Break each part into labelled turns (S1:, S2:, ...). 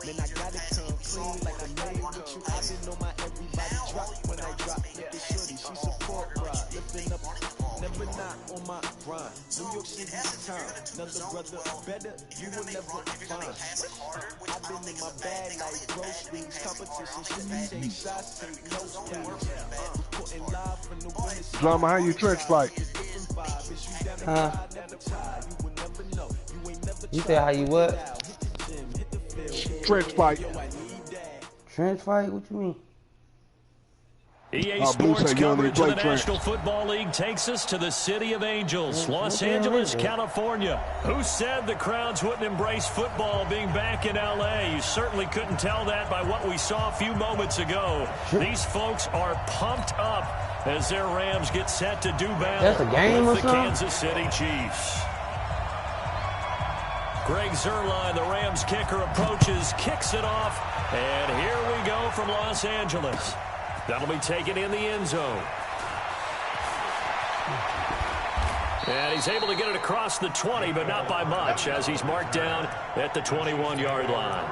S1: Man, I gotta come clean like I made with you. I didn't know my everybody drop when I drop. Look at shorty, she support ride. Lifting up, never not on my grind. New York City's time. Another brother better, you will never find. I've been in my bag like groceries. Competition, shit, take shots, take no screens. Putting live from the winners.
S2: Drama, how you trench fight?
S3: Huh? You say how you what?
S2: Trench fight.
S3: Trench fight? What you mean?
S4: EA Sports coverage of the National Football League takes us to the City of Angels, Los Angeles, California. Who said the crowds wouldn't embrace football being back in L.A.? You certainly couldn't tell that by what we saw a few moments ago. These folks are pumped up as their Rams get set to do battle with the Kansas City Chiefs. Greg Zuerlein, the Rams kicker, approaches, kicks it off, and here we go from Los Angeles. That'll be taken in the end zone. And he's able to get it across the 20, but not by much, as he's marked down at the 21-yard line.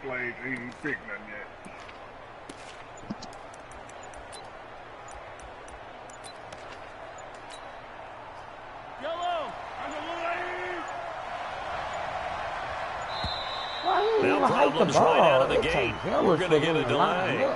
S2: Plays, he ain't picked nothing yet.
S4: Yellow!
S3: No
S4: problems right out of the gate. We're going to get a delay.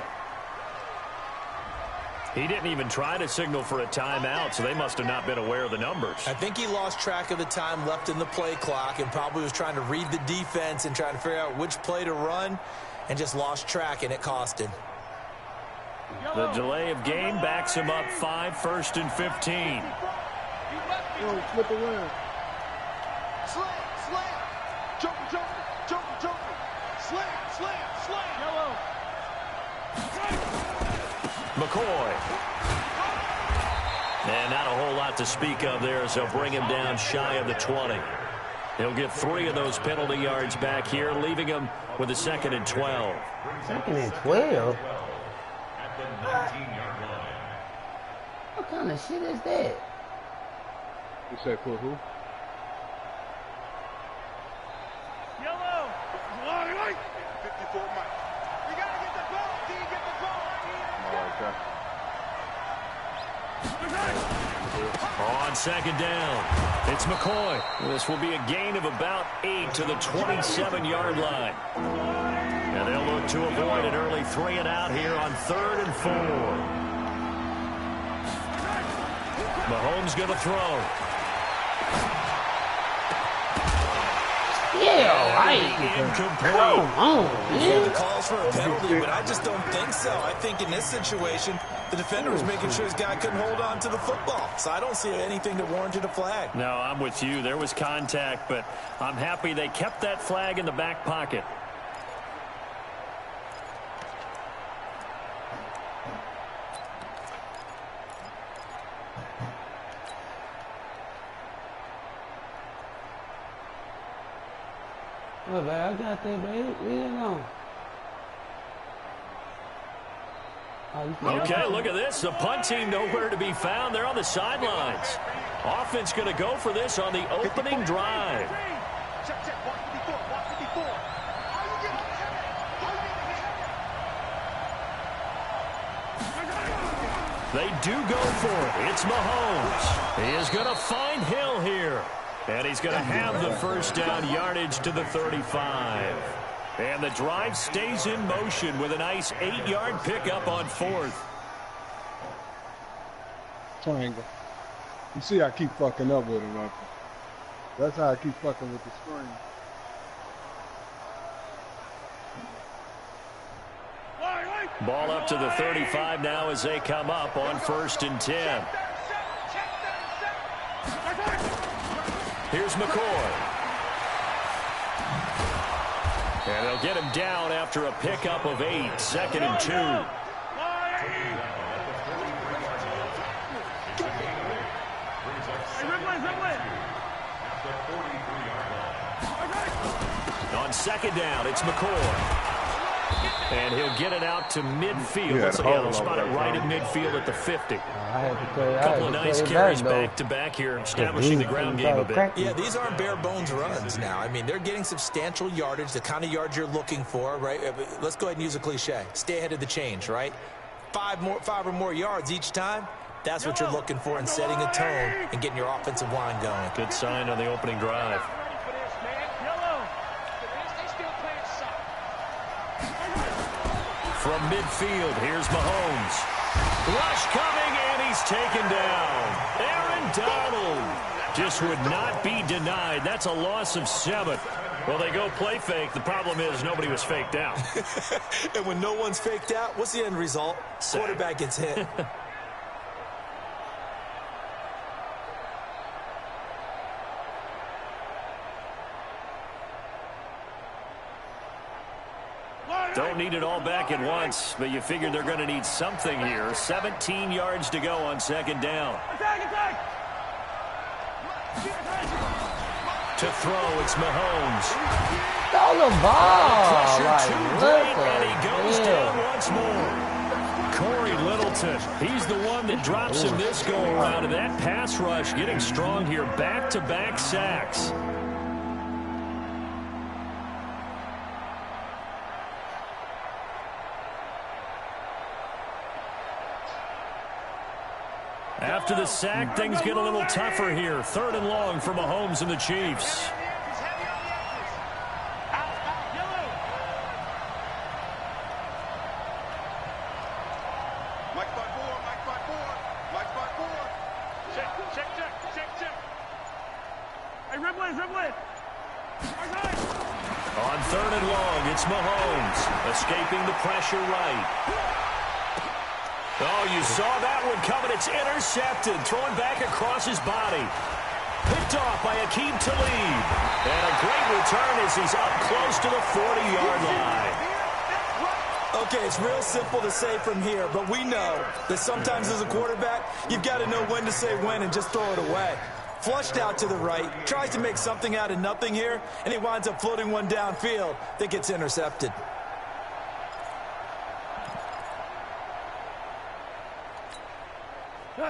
S4: He didn't even try to signal for a timeout, so they must have not been aware of the numbers.
S5: I think he lost track of the time left in the play clock and probably was trying to read the defense and trying to figure out which play to run and just lost track, and it cost him.
S4: The delay of game backs him up 5, 1st and 15.
S2: Flip around.
S1: Slam. Joker. Slam. Yellow.
S4: McCoy. And not a whole lot to speak of there as they'll bring him down shy of the 20. He'll get 3 of those penalty yards back here, leaving him with a 2nd and 12.
S3: 2nd and 12? What kind of shit is that?
S2: You said for who?
S1: Yellow. 54 Mike. You gotta get the ball. Can you get the ball right here?
S4: On 2nd down, it's McCoy. This will be a gain of about 8 to the 27-yard line. And they'll look to avoid an early 3 and out here on 3rd and 4. Mahomes going to throw.
S3: Yeah, right.
S4: Incomplete.
S3: Come on, man.
S5: The calls for a penalty, but I just don't think so. I think in this situation, the defender was making sure his guy couldn't hold on to the football. So I don't see anything that warranted a flag.
S4: No, I'm with you. There was contact, but I'm happy they kept that flag in the back pocket.
S3: Well, babe, I got that, baby. Leave it alone.
S4: Okay, look at this. The punt team nowhere to be found. They're on the sidelines. Offense going to go for this on the opening drive. They do go for it. It's Mahomes. He is going to find Hill here. And he's going to have the first down yardage to the 35. And the drive stays in motion with a nice 8-yard pickup on 4th.
S2: Triangle. You see I keep fucking up with him, right? That's how I keep fucking with the screen.
S4: Ball up to the 35 now as they come up on 1st and 10. Here's McCoy. And they'll get him down after a pickup of 8, 2nd and 2. On second down, it's McCoy. And he'll get it out to midfield. Looks like he'll spot it right at midfield at the 50. A couple of nice carries back-to-back here, establishing the ground game a bit.
S5: Yeah, these aren't bare-bones runs now. I mean, they're getting substantial yardage, the kind of yards you're looking for, right? Let's go ahead and use a cliche. Stay ahead of the change, right? Five or more yards each time. That's what you're looking for in setting a tone and getting your offensive line going.
S4: Good sign on the opening drive. From midfield, here's Mahomes. Rush coming, and he's taken down. Aaron Donald just would not be denied. That's a loss of 7. Well, they go play fake. The problem is nobody was faked out.
S5: And when no one's faked out, what's the end result? Quarterback gets hit.
S4: Don't need it all back at once, but you figure they're going to need something here. 17 yards to go on second down. To throw, it's Mahomes.
S3: Throw the ball.
S4: Pressure too great, and he goes down once more. Corey Littleton, he's the one that drops him this go-around, and that pass rush getting strong here. Back-to-back sacks. After the sack, things get a little tougher here. 3rd and long for Mahomes and the Chiefs. On 3rd and long, it's Mahomes escaping the pressure right. Oh, you saw that one coming. It's intercepted. Throwing back across his body. Picked off by Akeem Talib. And a great return as he's up close to the 40-yard line.
S5: Okay, it's real simple to say from here, but we know that sometimes as a quarterback, you've got to know when to say when and just throw it away. Flushed out to the right, tries to make something out of nothing here, and he winds up floating one downfield that gets intercepted.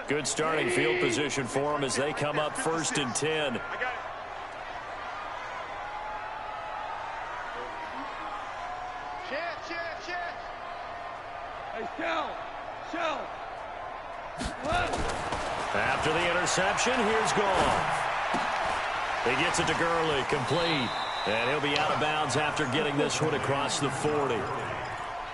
S4: Good starting field position for them as they come up 1st and 10. After the interception, here's Goff. He gets it to Gurley, complete. And he'll be out of bounds after getting this one across the 40.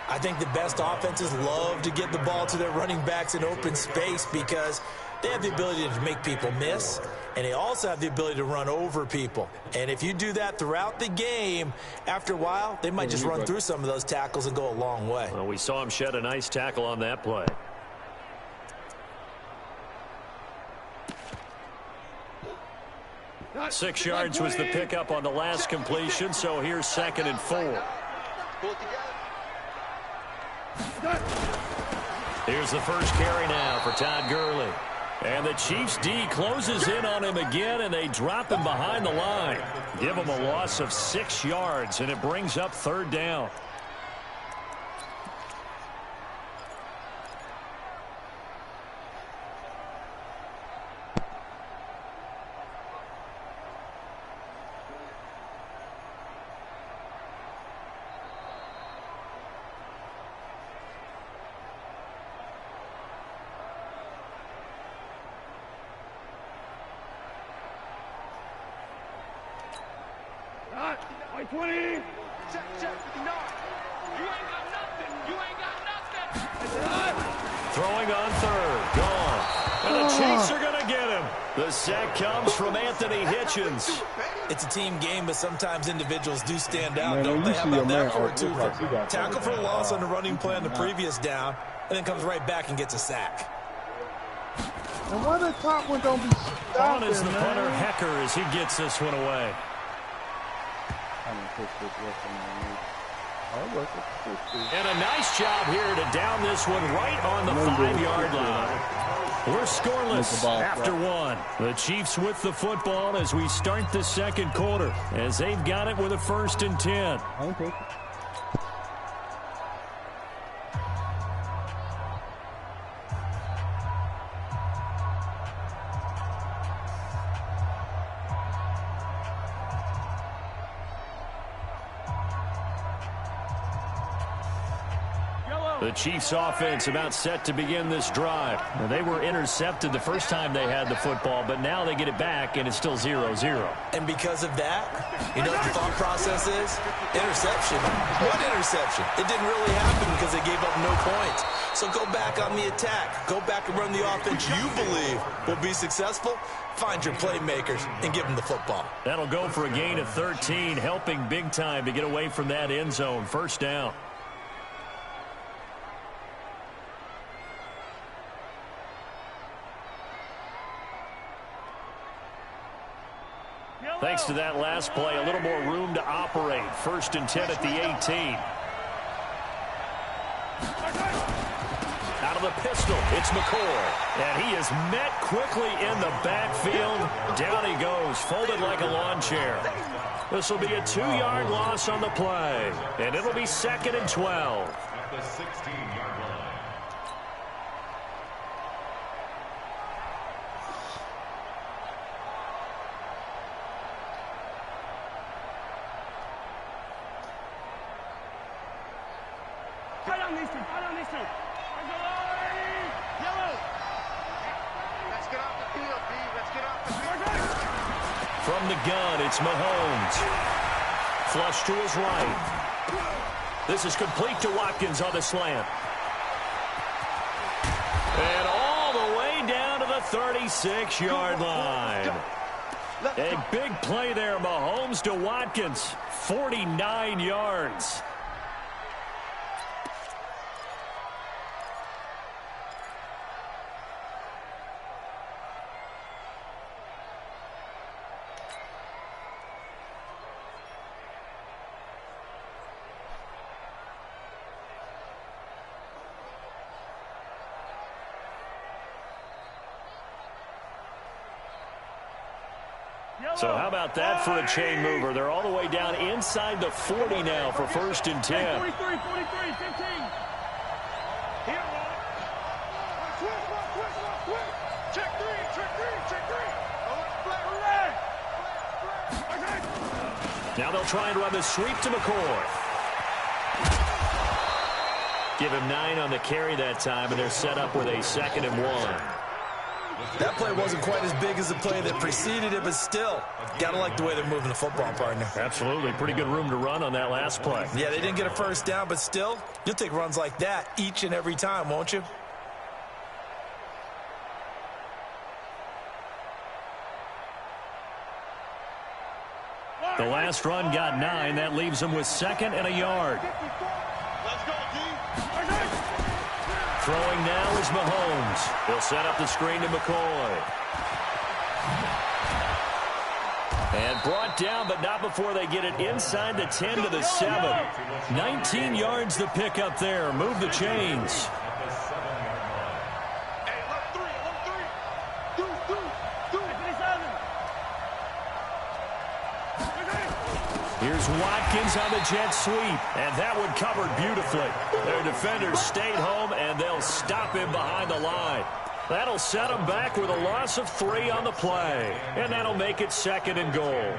S5: I think the best offenses love to get the ball to their running backs in open space because they have the ability to make people miss, and they also have the ability to run over people. And if you do that throughout the game, after a while, they might just run through some of those tackles and go a long way.
S4: Well, we saw him shed a nice tackle on that play. Six yards was the pickup on the last completion, so here's 2nd and 4. Here's the first carry now for Todd Gurley. And the Chiefs D closes in on him again, and they drop him behind the line. Give him a loss of 6 yards, and it brings up 3rd down. Throwing on 3rd, gone. And the Chiefs are going to get him. The sack comes from Anthony Hitchens.
S5: It's a team game, but sometimes individuals do stand out, don't they? How about that for a 2 tackle for a loss on the running play on the previous down, and then comes right back and gets a sack.
S2: And why the top one don't be stopping,
S4: On is the punter, Hecker, as he gets this one away. And a nice job here to down this one right on the 5-yard line. We're scoreless after one. The Chiefs with the football as we start the second quarter, as they've got it with a 1st and 10.
S3: Okay.
S4: The Chiefs offense about set to begin this drive. Now, they were intercepted the first time they had the football, but now they get it back, and it's still 0-0.
S5: And because of that, you know what the thought process is? Interception. What interception? It didn't really happen because they gave up no points. So go back on the attack. Go back and run the offense you believe will be successful. Find your playmakers and give them the football.
S4: That'll go for a gain of 13, helping big time to get away from that end zone. 1st down. Thanks to that last play, a little more room to operate. 1st and 10 at the 18. Out of the pistol, it's McCoy. And he is met quickly in the backfield. Down he goes, folded like a lawn chair. This will be a 2-yard loss on the play. And it'll be 2nd and 12.
S6: At the 16-yard line.
S4: From the gun, it's Mahomes. Flush to his right. This is complete to Watkins on the slant. And all the way down to the 36-yard line. A big play there, Mahomes to Watkins. 49 yards. So how about that for a chain mover? They're all the way down inside the 40 now for 1st and 10.
S6: 43, 43, 15. Here, check three.
S4: Now they'll try and run the sweep to McCoy. Give him 9 on the carry that time, and they're set up with a 2nd and 1.
S5: That play wasn't quite as big as the play that preceded it, but still, gotta like the way they're moving the football, partner.
S4: Absolutely. Pretty good room to run on that last play.
S5: Yeah, they didn't get a 1st down, but still, you'll take runs like that each and every time, won't you?
S4: The last run got 9. That leaves them with 2nd and a yard.
S6: Let's go, D.
S4: Throwing now is Mahomes. He'll set up the screen to McCoy. And brought down, but not before they get it inside the 10 to the 7. 19 yards the pick up there. Move the chains. Here's Watkins on the jet sweep, and that one covered beautifully. Their defenders stayed home, and they'll stop him behind the line. That'll set them back with a loss of 3 on the play, and that'll make it 2nd and goal.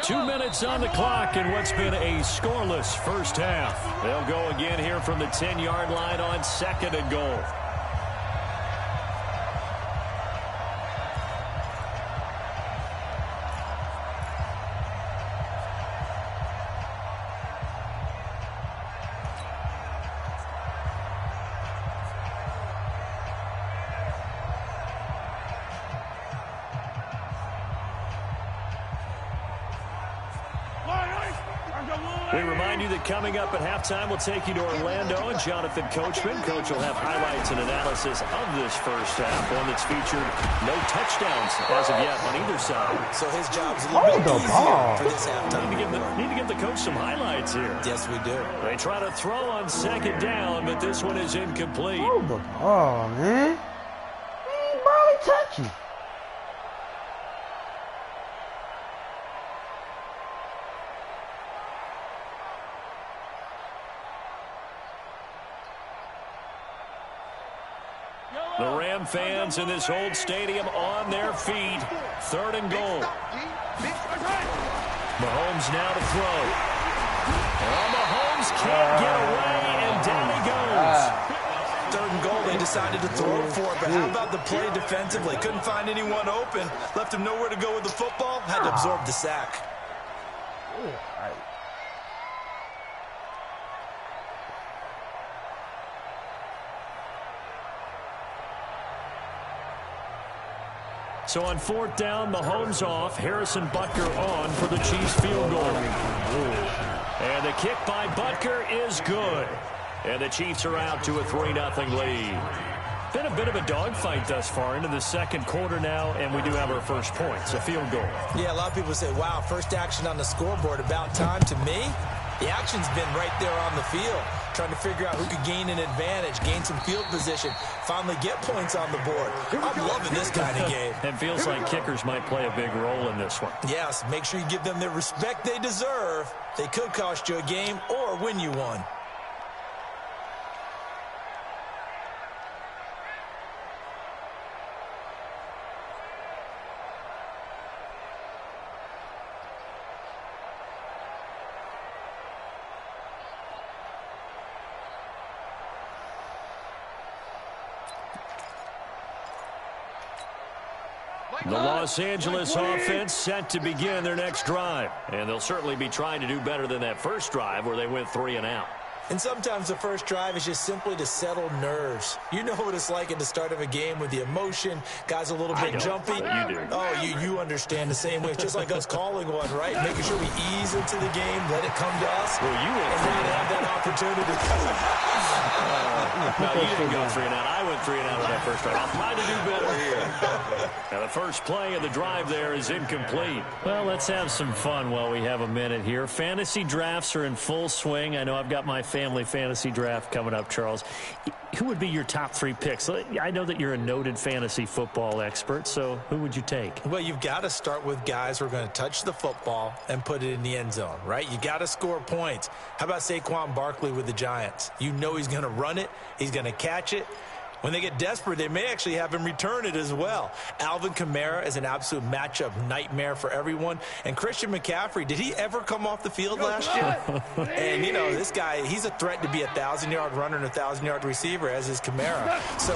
S4: Two minutes on the clock in what's been a scoreless first half. They'll go again here from the 10-yard line on 2nd and goal. We remind you that coming up at halftime, we'll take you to Orlando and Jonathan Coachman. Coach will have highlights and analysis of this first half, one that's featured no touchdowns as of yet on either side.
S5: So his job's a little bit easier for this halftime.
S4: Need to give the coach some highlights here.
S5: Yes, we do.
S4: They try to throw on second down, but this one is incomplete.
S3: Hold the ball, man. He ain't barely touching.
S4: The Ram fans in this old stadium on their feet. 3rd and goal. Mahomes now to throw. Oh, Mahomes can't get away, and down he goes.
S5: 3rd and goal, they decided to throw it for it, but how about the play defensively? Couldn't find anyone open. Left him nowhere to go with the football. Had to absorb the sack.
S4: So on 4th down, Mahomes off, Harrison Butker on for the Chiefs field goal. And the kick by Butker is good. And the Chiefs are out to a 3-0 lead. Been a bit of a dogfight thus far into the second quarter now, and we do have our first points, a field goal.
S5: Yeah, a lot of people say, wow, first action on the scoreboard, about time. To me, the action's been right there on the field, trying to figure out who could gain an advantage, gain some field position, finally get points on the board. I'm loving this kind of game.
S4: It feels like kickers might play a big role in this one.
S5: Yes, make sure you give them the respect they deserve. They could cost you a game or win you one.
S4: The Los Angeles offense set to begin their next drive. And they'll certainly be trying to do better than that first drive where they went 3 and out.
S5: And sometimes the first drive is just simply to settle nerves. You know what it's like at the start of a game with the emotion. Guys a little bit jumpy.
S4: You do.
S5: Oh, you understand the same way. It's just like us calling one, right? Making sure we ease into the game, let it come to us.
S4: Well, you went
S5: and not have that opportunity.
S4: No, you didn't go 3 and out. I went 3 and out on that first drive. I'll try to do better here. Now, the first play of the drive there is incomplete. Well, let's have some fun while we have a minute here. Fantasy drafts are in full swing. I know I've got my family fantasy draft coming up, Charles. Who would be your top 3 picks? I know that you're a noted fantasy football expert, so who would you take?
S5: Well, you've got to start with guys who are going to touch the football and put it in the end zone, right? You got to score points. How about Saquon Barkley with the Giants? You know he's going to run it. He's going to catch it. When they get desperate, they may actually have him return it as well. Alvin Kamara is an absolute matchup nightmare for everyone. And Christian McCaffrey, did he ever come off the field last year? And, you know, this guy, he's a threat to be a 1,000-yard runner and a 1,000-yard receiver, as is Kamara. So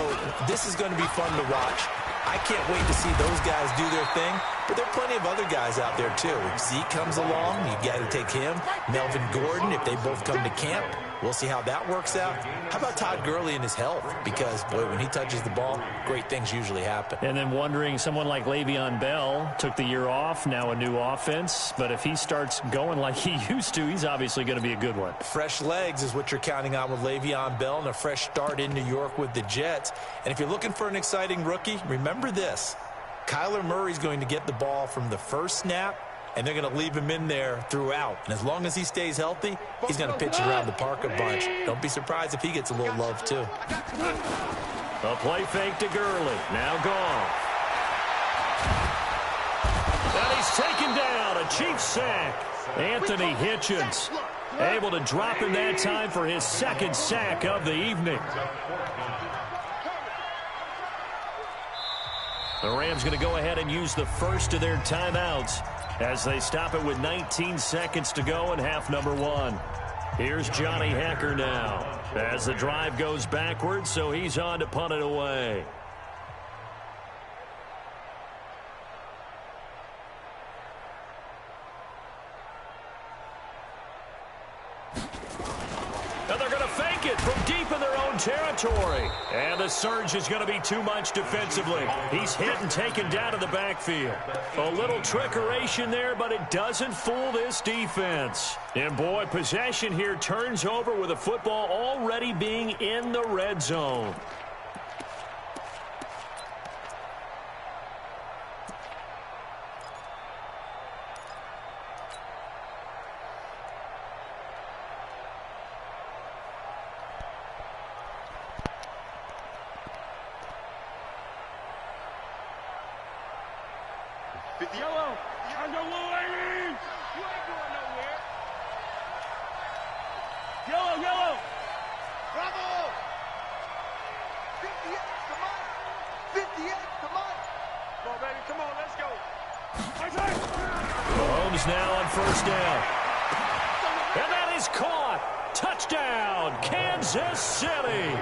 S5: this is going to be fun to watch. I can't wait to see those guys do their thing. But there are plenty of other guys out there, too. If Zeke comes along, you got to take him. Melvin Gordon, if they both come to camp, we'll see how that works out. How about Todd Gurley and his health? Because, boy, when he touches the ball, great things usually happen.
S4: And then wondering, someone like Le'Veon Bell took the year off, now a new offense. But if he starts going like he used to, he's obviously going to be a good one.
S5: Fresh legs is what you're counting on with Le'Veon Bell and a fresh start in New York with the Jets. And if you're looking for an exciting rookie, remember this. Kyler Murray's going to get the ball from the first snap, and they're going to leave him in there throughout. And as long as he stays healthy, he's going to pitch around the park a bunch. Don't be surprised if he gets a little love, too.
S4: A play fake to Gurley. Now gone. And he's taken down. A Chiefs sack. Anthony Hitchens able to drop him that time for his second sack of the evening. The Rams going to go ahead and use the first of their timeouts as they stop it with 19 seconds to go in half number 1. Here's Johnny Hekker now as the drive goes backwards, so he's on to punt it away. Now they're going to fake it from deep in their own territory. And the surge is going to be too much defensively. He's hit and taken down to the backfield. A little trickeration there, but it doesn't fool this defense. And, boy, possession here turns over with the football already being in the red zone.
S6: Yellow. You ain't going nowhere. Yellow. Bravo. 58, come on. 58, come on. Come on, baby. Come on, let's go.
S4: Mahomes now on first down. And that is caught. Touchdown, Kansas City.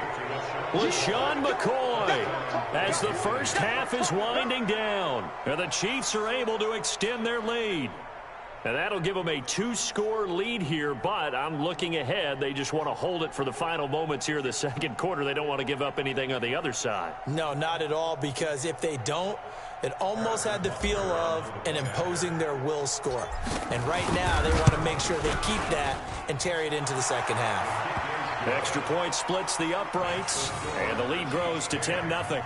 S4: LaShawn McCoy as the first half is winding down. And the Chiefs are able to extend their lead. And that'll give them a 2-score lead here, but I'm looking ahead. They just want to hold it for the final moments here of the second quarter. They don't want to give up anything on the other side.
S5: No, not at all, because if they don't, it almost had the feel of an imposing their will score. And right now, they want to make sure they keep that and carry it into the second half.
S4: The extra point splits the uprights, and the lead grows to 10-0.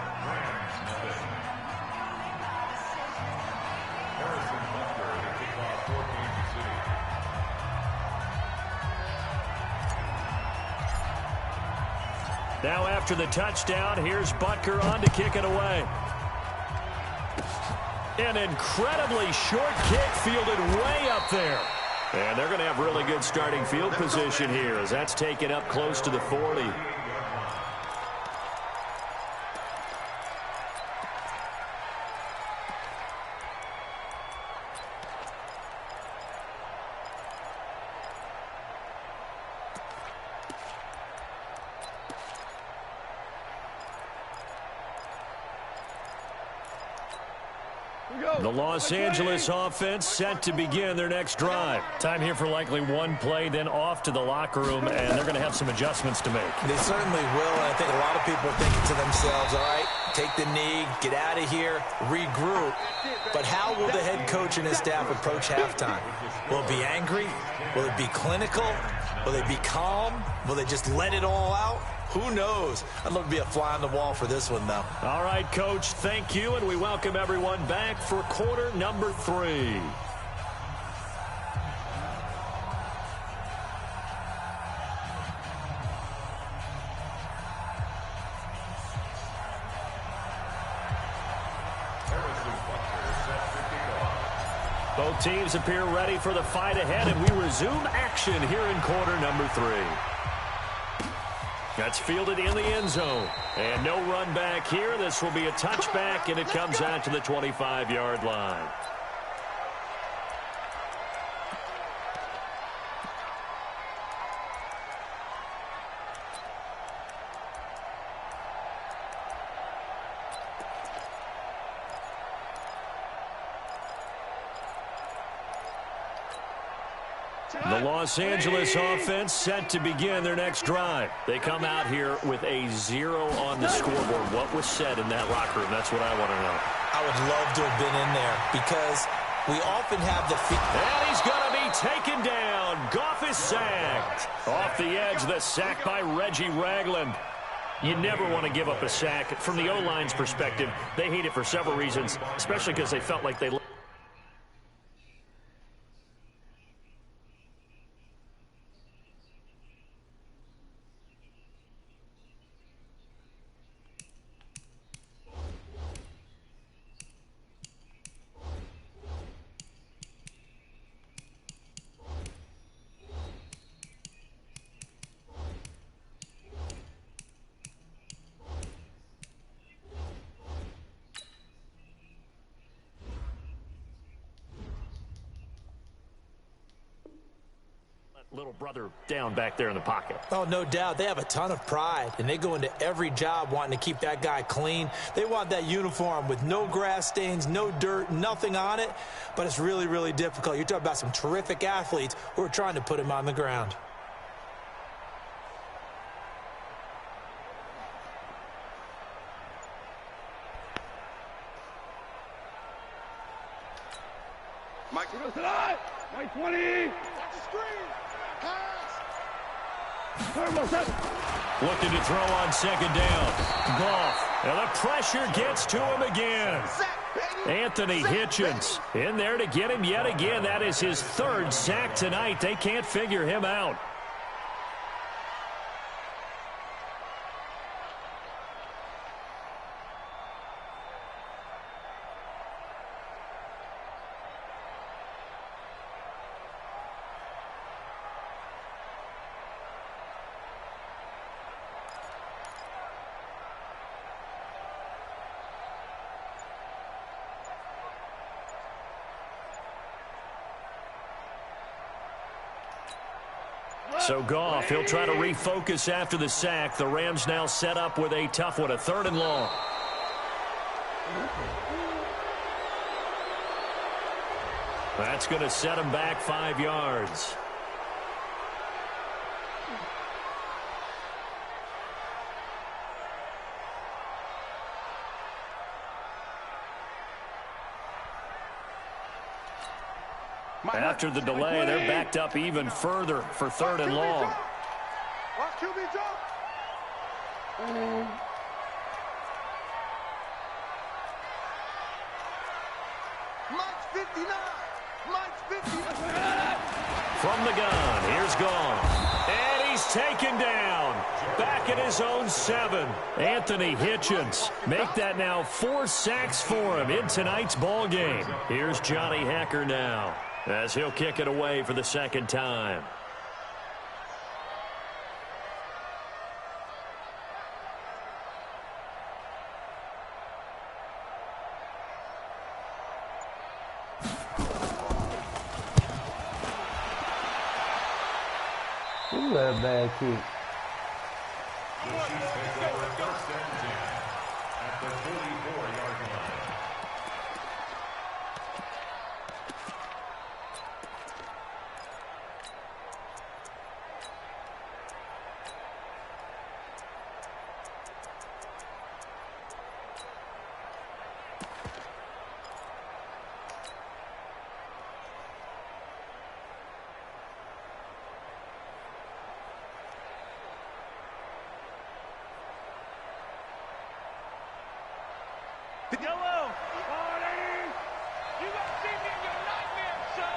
S4: Now after the touchdown, here's Butker on to kick it away. An incredibly short kick fielded way up there. And they're going to have really good starting field position here as that's taken up close to the 40. The Los Angeles offense set to begin their next drive. Time here for likely one play, then off to the locker room, and they're going to have some adjustments to make.
S5: They certainly will, and I think a lot of people are thinking to themselves, all right, take the knee, get out of here, regroup. But how will the head coach and his staff approach halftime? Will it be angry? Will it be clinical? Will they be calm? Will they just let it all out? Who knows? I'd love to be a fly on the wall for this one, though.
S4: All right, Coach, thank you, and we welcome everyone back for quarter number 3. Both teams appear ready for the fight ahead, and we resume action here in quarter number 3. That's fielded in the end zone. And no run back here. This will be a touchback, and it comes out to the 25-yard line. The Los Angeles offense set to begin their next drive. They come out here with a 0 on the scoreboard. What was said in that locker room? That's what I want to know.
S5: I would love to have been in there because we often have the feet.
S4: And he's going to be taken down. Goff is sacked. Off the edge, the sack by Reggie Ragland. You never want to give up a sack. From the O-line's perspective, they hate it for several reasons, especially because they felt like they... little brother down back there in the pocket.
S5: Oh, no doubt. They have a ton of pride, and they go into every job wanting to keep that guy clean. They want that uniform with no grass stains, no dirt, nothing on it, but it's really, really difficult. You're talking about some terrific athletes who are trying to put him on the ground.
S6: Mike.
S7: Mike 20.
S6: Screen. Pass.
S4: Looking to throw on second down. Goff. And the pressure gets to him again. Anthony Hitchens in there to get him yet again. That is his third sack tonight. They can't figure him out. So Goff, he'll try to refocus after the sack. The Rams now set up with a tough one, a 3rd and long. That's going to set him back 5 yards. After the delay, they're backed up even further for 3rd and long.
S6: Watch QB jump. Mike's 59. Mike's 59.
S4: From the gun, here's Goff. And he's taken down. Back at his own 7. Anthony Hitchens. Make that now 4 sacks for him in tonight's ball game. Here's Johnny Hacker now, as he'll kick it away for the 2nd time.
S3: Ooh, that a bad kick.
S8: At the 44-yard line.
S6: Yellow. You gonna see me in your nightmare, son.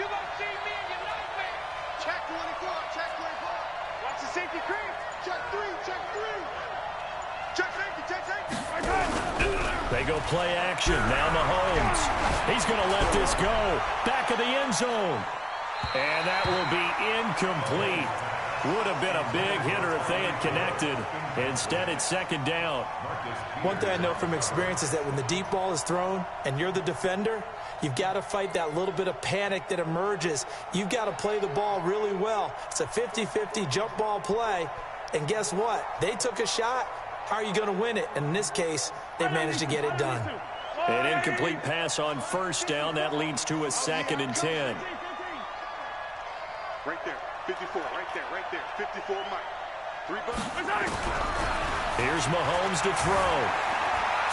S6: You gonna see me in your nightmare. Check 24. Check 24. Watch the safety creep. Check 3. Check 3. Check safety. Check safety.
S4: They go play action. Now Mahomes. He's going to let this go. Back of the end zone. And that will be incomplete. Would have been a big hitter if they had connected. Instead, it's 2nd down.
S5: One thing I know from experience is that when the deep ball is thrown and you're the defender, you've got to fight that little bit of panic that emerges. You've got to play the ball really well. It's a 50-50 jump ball play. And guess what? They took a shot. How are you going to win it? And in this case, they managed to get it done.
S4: An incomplete pass on 1st down. That leads to a 2nd and 10.
S6: Right there. 54. Right there. 54 Mike. 3 buttons.
S4: Here's Mahomes to throw.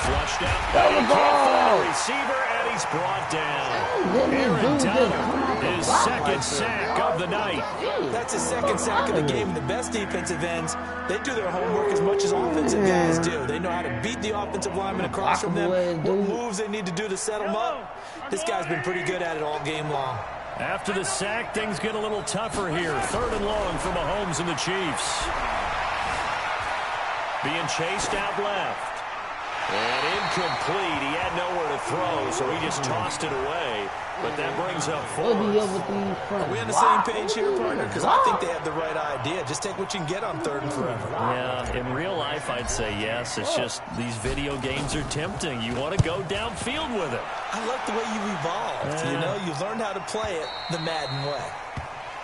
S4: Flushed out. He can't find a receiver, and he's brought down. Aaron Donald, his 2nd sack of the night.
S5: That's his 2nd sack of the game. And the best defensive ends, they do their homework as much as offensive guys do. They know how to beat the offensive lineman across from them, what moves they need to do to set them up. This guy's been pretty good at it all game long.
S4: After the sack, things get a little tougher here. 3rd and long for Mahomes and the Chiefs. Being chased out left. And incomplete. He had nowhere to throw, so he just tossed it away. But that brings up 4th.
S5: Are we on the same page here, partner? Because I think they have the right idea. Just take what you can get on 3rd and forever.
S4: Yeah, in real life, I'd say yes. It's just these video games are tempting. You want to go downfield with it.
S5: I like the way you evolved. You know, you learned how to play it the Madden way.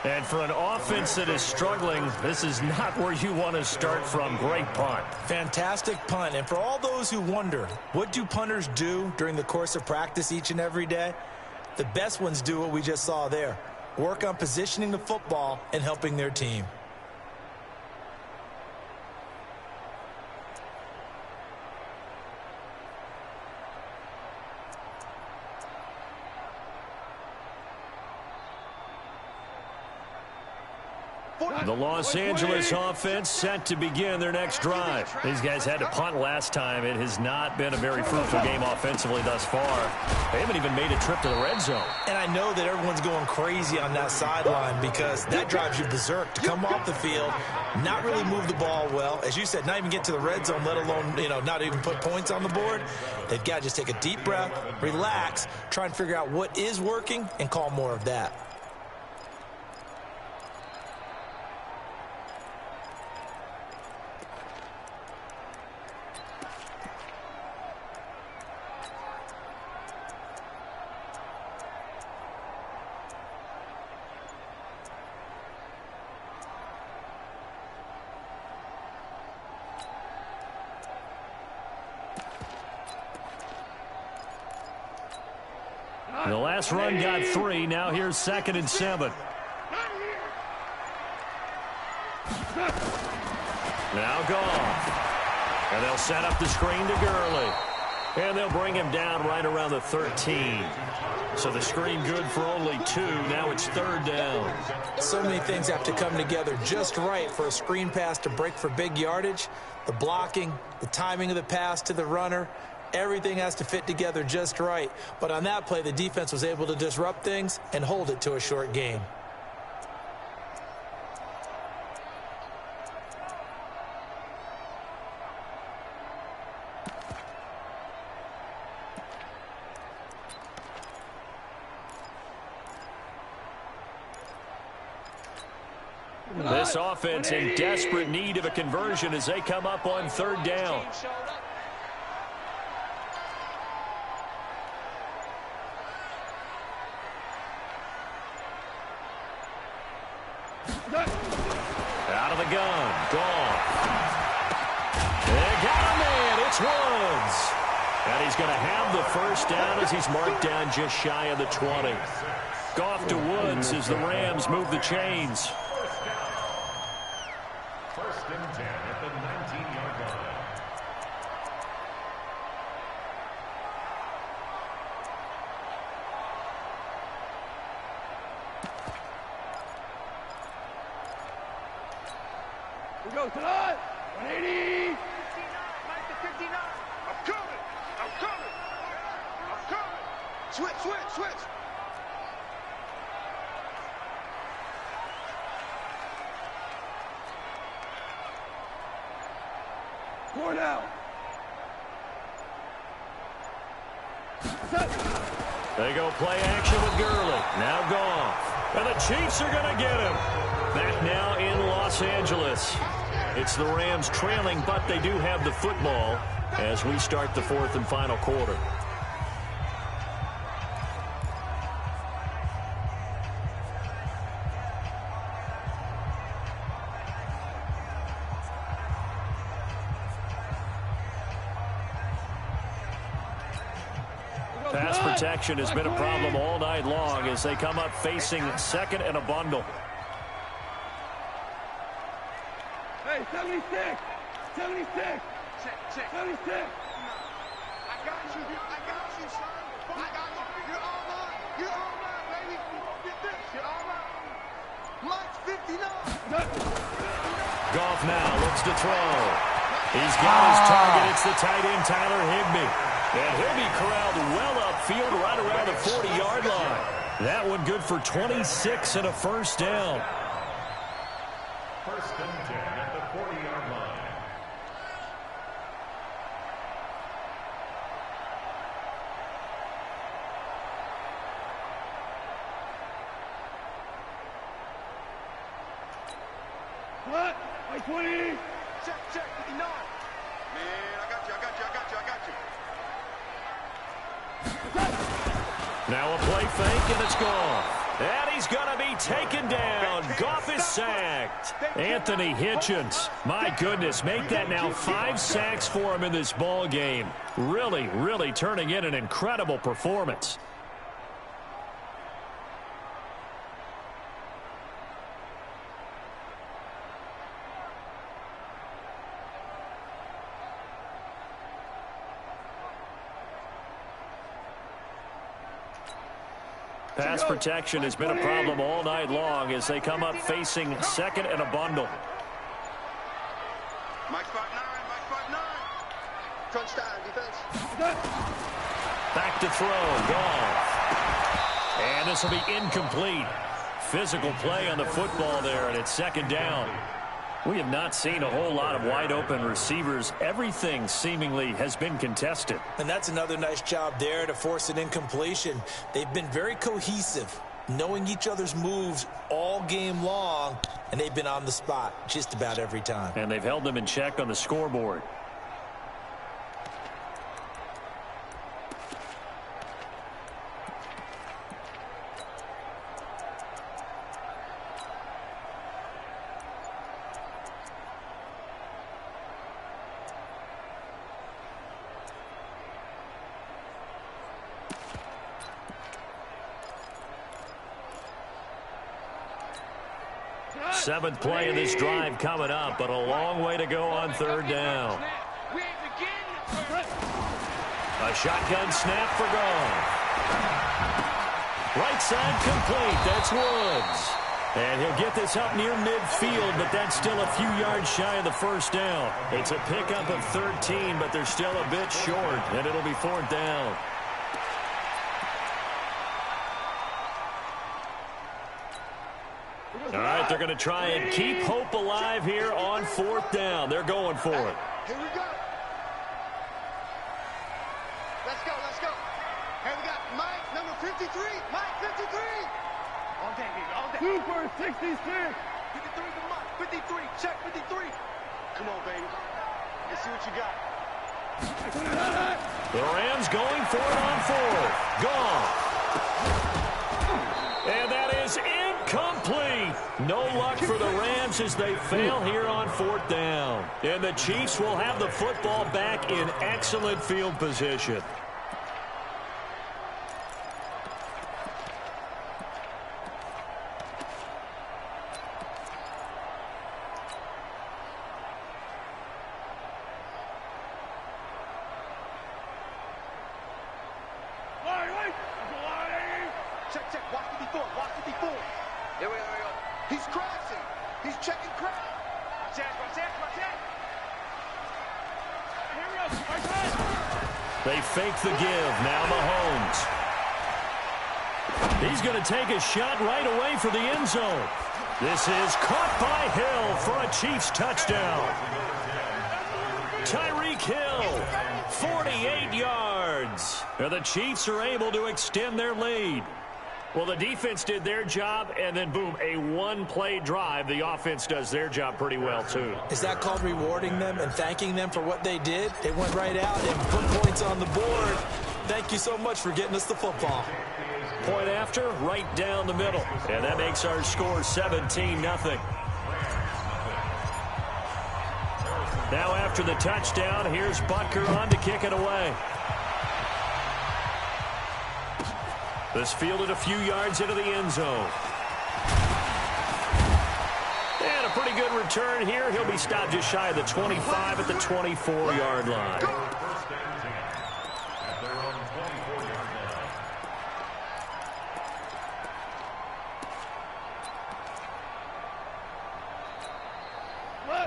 S4: And for an offense that is struggling, this is not where you want to start from. Great punt.
S5: Fantastic punt. And for all those who wonder, what do punters do during the course of practice each and every day? The best ones do what we just saw there. Work on positioning the football and helping their team.
S4: The Los Angeles offense set to begin their next drive. These guys had to punt last time. It has not been a very fruitful game offensively thus far. They haven't even made a trip to the red zone.
S5: And I know that everyone's going crazy on that sideline because that drives you berserk to come off the field, not really move the ball well. As you said, not even get to the red zone, let alone, not even put points on the board. They've got to just take a deep breath, relax, try and figure out what is working and call more of that.
S4: The last run got 3. Now here's 2nd and 7. Now Goff. And they'll set up the screen to Gurley. And they'll bring him down right around the 13. So the screen good for only 2. Now it's 3rd down.
S5: So many things have to come together just right for a screen pass to break for big yardage. The blocking, the timing of the pass to the runner, everything has to fit together just right. But on that play, the defense was able to disrupt things and hold it to a short game.
S4: This offense in desperate need of a conversion as they come up on 3rd down. Out of the gun. Goff. They got a man. It's Woods. And he's going to have the 1st down as he's marked down just shy of the 20. Goff to Woods as the Rams move the chains.
S8: 1st and 10 at the 19-yard line.
S7: We go tonight. 180.
S6: 59. I'm coming. I'm coming. I'm coming. Switch.
S7: Four down.
S4: They go play action with Gurley. Now Goff. And the Chiefs are going to get him. Back now in Los Angeles. It's the Rams trailing, but they do have the football as we start the 4th and final quarter. Pass protection has been a problem all night long as they come up facing 2nd and a bundle.
S7: Hey, 76. 76.
S6: Check.
S7: 76.
S6: I got you, son. I got you. You're all mine. You're all mine, baby. Get this. You're all mine. Mike's 59.
S4: Goff now looks to throw. He's got his target. It's the tight end, Tyler Higbee. And he'll be corralled well upfield right around the 40-yard line. That one good for 26 and a 1st down.
S8: 1st and 10 at the 40-yard line.
S7: What? 20.
S6: Check. 59. Man, I got you.
S4: Now a play fake, and it's Goff. And he's going to be taken down. Goff is sacked. Anthony Hitchens. My goodness, make that now 5 sacks for him in this ball game. Really turning in an incredible performance. Pass protection has been a problem all night long as they come up facing second and a bundle.
S6: Mike 5'9", Mike 5'9". Crunch time, defense.
S4: Back to throw, Goff. And this will be incomplete. Physical play on the football there, and it's second down. We have not seen a whole lot of wide-open receivers. Everything seemingly has been contested.
S5: And that's another nice job there to force an incompletion. They've been very cohesive, knowing each other's moves all game long, and they've been on the spot just about every time.
S4: And they've held them in check on the scoreboard. Seventh play of this drive coming up, but a long way to go on third down. A shotgun snap for Goff. Right side complete. That's Woods. And he'll get this up near midfield, but that's still a few yards shy of the first down. It's a pickup of 13, but they're still a bit short, and it'll be fourth down. All right, they're going to try and keep hope alive here on fourth down. They're going for it.
S6: Here we go. Let's go, let's go. Here we got Mike, number 53. Mike, 53. All day, baby, all day.
S7: Super 66.
S6: 53 to Mike, 53. Check 53. Come on, baby. Let's see what you got.
S4: The Rams going for it on fourth. Gone. And that is incomplete. No luck for the Rams as they fail here on fourth down. And the Chiefs will have the football back in excellent field position.
S6: Check, check. Watch 54. Watch 54. Here we go. He's crashing. He's checking crash. Watch that. Watch that. Watch that. Here we go. Watch that.
S4: They fake the give. Now Mahomes. He's going to take a shot right away for the end zone. This is caught by Hill for a Chiefs touchdown. Tyreek Hill, 48 yards. And the Chiefs are able to extend their lead. Well, the defense did their job, and then, boom, a one-play drive. The offense does their job pretty well, too.
S5: Is that called rewarding them and thanking them for what they did? They went right out and put points on the board. Thank you so much for getting us the football.
S4: Point after, right down the middle. And that makes our score 17-0. Now after the touchdown, here's Butker on to kick it away. This fielded a few yards into the end zone. And a pretty good return here. He'll be stopped just shy of the 25 at the 24-yard line.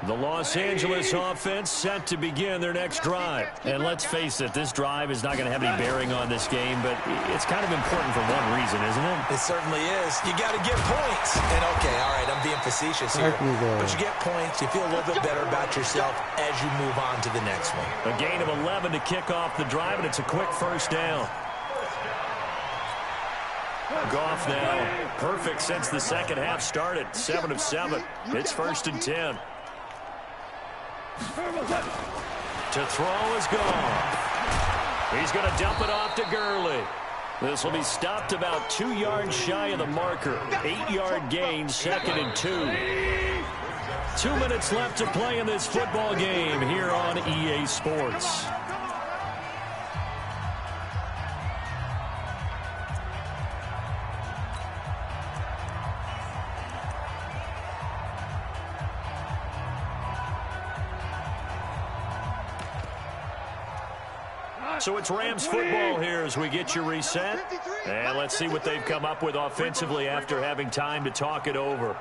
S4: The Los Angeles offense set to begin their next drive. And let's face it, this drive is not going to have any bearing on this game, but it's kind of important for one reason, isn't it?
S5: It certainly is. You got to get points. And, okay, all right, I'm being facetious here. But you get points, you feel a little bit better about yourself as you move on to the next one.
S4: A gain of 11 to kick off the drive, and it's a quick first down. Goff now perfect since the second half started. 7 of 7. It's 1st and 10. To throw is Goff. He's going to dump it off to Gurley. This will be stopped about 2 yards shy of the marker. 8-yard gain, 2nd and 2. 2 minutes left to play in this football game here on EA Sports. So it's Rams football here as we get you reset. And let's see what they've come up with offensively after having time to talk it over.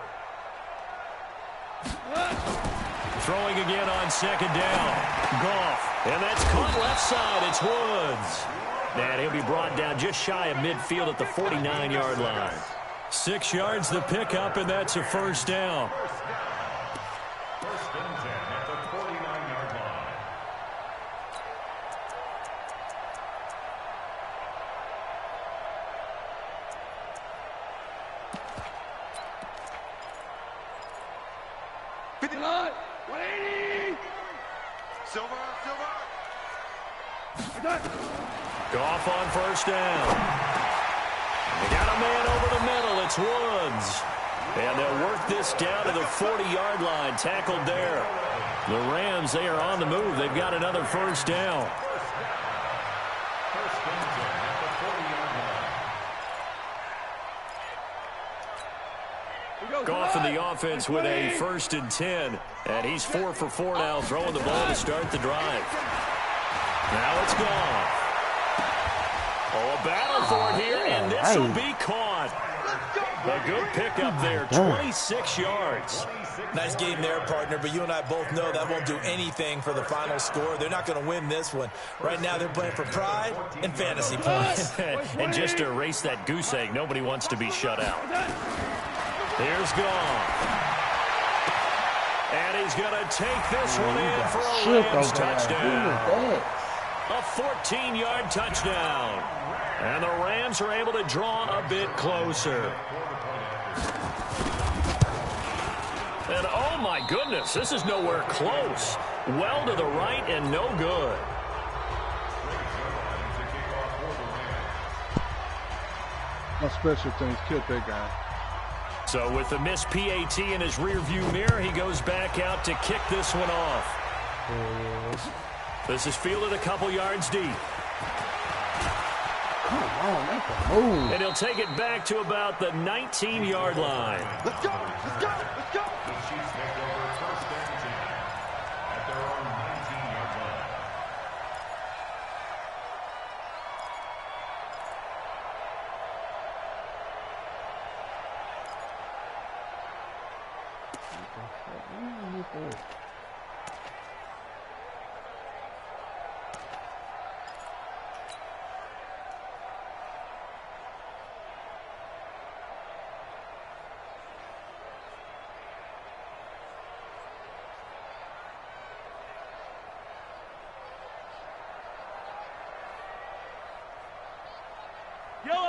S4: Throwing again on second down. Goff. And that's caught left side. It's Woods. And he'll be brought down just shy of midfield at the 49-yard line. 6 yards the pickup, and that's a first down.
S8: First and 10 at the 49-yard line.
S7: Line, 180.
S6: Silver.
S4: Goff on first down. They got a man over the middle. It's Woods. And they'll work this down to the 40-yard line. Tackled there. The Rams, they are on the move. They've got another first down.
S8: First and 10 at the 40-yard line.
S4: Goff in the offense with a first and 10. And he's 4 for 4 now, throwing the ball to start the drive. Now it's gone. Oh, a battle for it here, and this will be caught. A good pickup there, 26 yards.
S5: Nice game there, partner, but you and I both know that won't do anything for the final score. They're not going to win this one. Right now they're playing for pride and fantasy points.
S4: And just to erase that goose egg, nobody wants to be shut out. Here's Goff. And he's going to take this one in for a Rams touchdown. A 14-yard touchdown. And the Rams are able to draw a bit closer. And oh my goodness, this is nowhere close. Well to the right and no good.
S2: My special teams killed that guy.
S4: So with the missed PAT in his rearview mirror, he goes back out to kick this one off. This is fielded a couple yards deep.
S3: Come on, make a move.
S4: And he'll take it back to about the 19-yard line.
S6: Let's go.
S8: The Chiefs take over first and 10 at their own 19-yard line.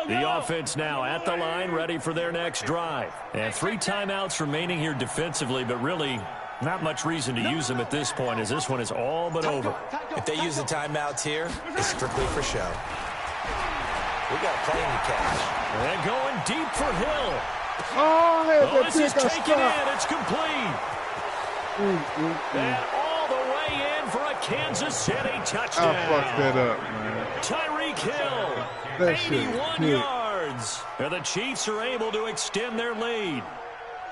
S4: The offense now at the line, ready for their next drive. And 3 timeouts remaining here defensively, but really not much reason to use them at this point as this one is all but over.
S5: If they use the timeouts here, it's strictly for show. We got a plane to catch.
S4: And going deep for Hill.
S2: Oh,
S4: This is taken in. It's complete. And all the way in for a Kansas City touchdown.
S2: I fucked that up, man.
S4: Tyreek Hill,
S2: That shit
S4: 81
S2: hit.
S4: yards. And the Chiefs are able to extend their lead.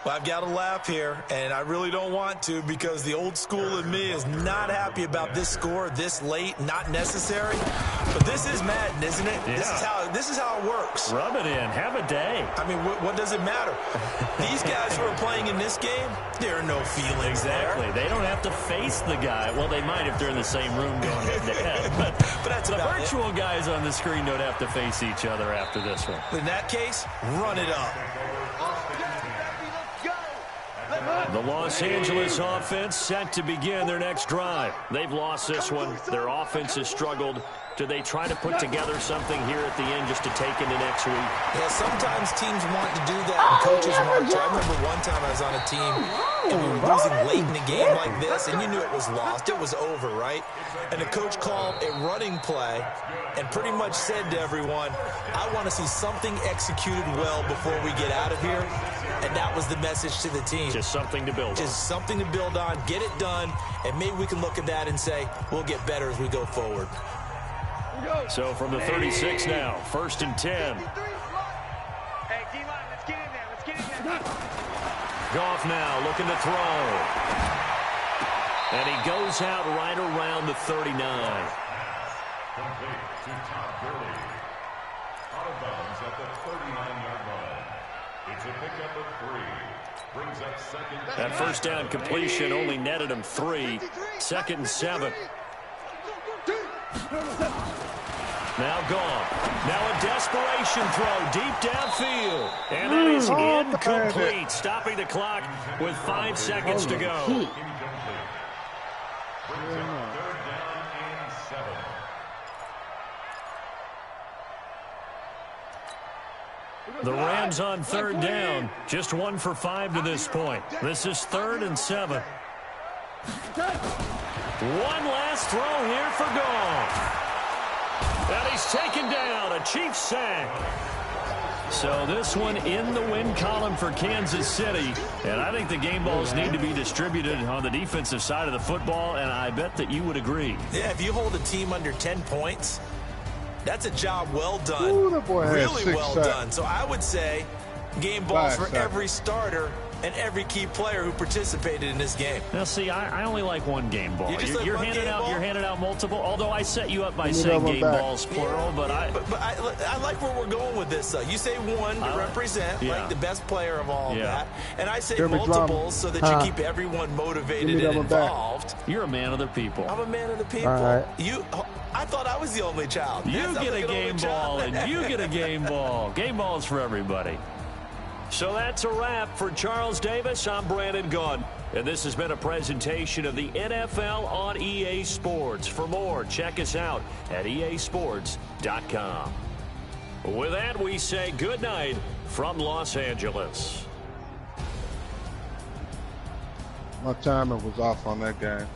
S5: Well, I've got to laugh here, and I really don't want to because the old school in me is not happy about this score this late, not necessary. But this is Madden, isn't it?
S4: Yeah.
S5: This is how it works.
S4: Rub it in. Have a day.
S5: I mean, what does it matter? These guys who are playing in this game, there are no feelings
S4: Exactly.
S5: there.
S4: They don't have to face the guy. Well, they might if they're in the same room going head to head. But
S5: that's
S4: the
S5: about
S4: virtual guys on the screen don't have to face each other after this one.
S5: In that case, run it up.
S4: The Los Angeles offense set to begin their next drive. They've lost this one. Their offense has struggled. Do they try to put together something here at the end just to take into next week?
S5: Yeah, sometimes teams want to do that, and coaches want to. I remember one time I was on a team, and we were losing late in a game like this, and you knew it was lost. It was over, right? And the coach called a running play and pretty much said to everyone, I want to see something executed well before we get out of here. And that was the message to the team.
S4: Just something to build on.
S5: Just something to build on, get it done, and maybe we can look at that and say, we'll get better as we go forward.
S4: So from the 36 now, 1st and 10.
S6: Hey, D-line, let's get in there. Let's get in there.
S4: Goff now looking to throw. And he goes out right around the 39.
S8: Complete to Todd Gurley. Out of bounds at the 39-yard line. It's a pickup of 3. Brings up second.
S4: That first down completion only netted him 3. 2nd and 7. Now gone. Now a desperation throw deep downfield. And that is incomplete. Stopping the clock with 5 seconds to go.
S8: Brings up 3rd down and 7.
S4: The Rams on 3rd down. Just 1 for 5 to this point. This is 3rd and 7. One last throw here for Goff. And he's taken down. A Chiefs sack. So this one in the win column for Kansas City. And I think the game balls need to be distributed on the defensive side of the football, and I bet that you would agree.
S5: Yeah, if you hold a team under 10 points, that's a job well done.
S2: Ooh, that boy had
S5: really
S2: 6
S5: well
S2: sacks.
S5: done. So I would say game balls
S2: 5
S5: for
S2: sacks.
S5: every starter and every key player who participated in this game.
S4: Now, see, I only like one game ball.
S5: You just like
S4: You're
S5: one
S4: handing
S5: game
S4: out.
S5: ball?
S4: You're handing out multiple. Although I set you up by
S2: Give me
S4: saying
S2: that one
S4: game
S2: back.
S4: balls plural, but I
S5: like where we're going with this. You say one to represent like the best player of all that, and I say
S2: Give me
S5: multiples
S2: drama.
S5: so that you keep everyone motivated
S2: Give me that
S5: and
S2: one back.
S5: involved.
S4: You're a man of the people.
S5: I'm a man of the people.
S2: All right.
S5: I thought I was the only child.
S4: You
S5: Yes, I'm
S4: get
S5: like
S4: a
S5: an only
S4: game
S5: child.
S4: ball, and you get a game ball. Game balls for everybody. So that's a wrap for Charles Davis. I'm Brandon Gunn. And this has been a presentation of the NFL on EA Sports. For more, check us out at easports.com. With that, we say good night from Los Angeles.
S2: My timer was off on that game.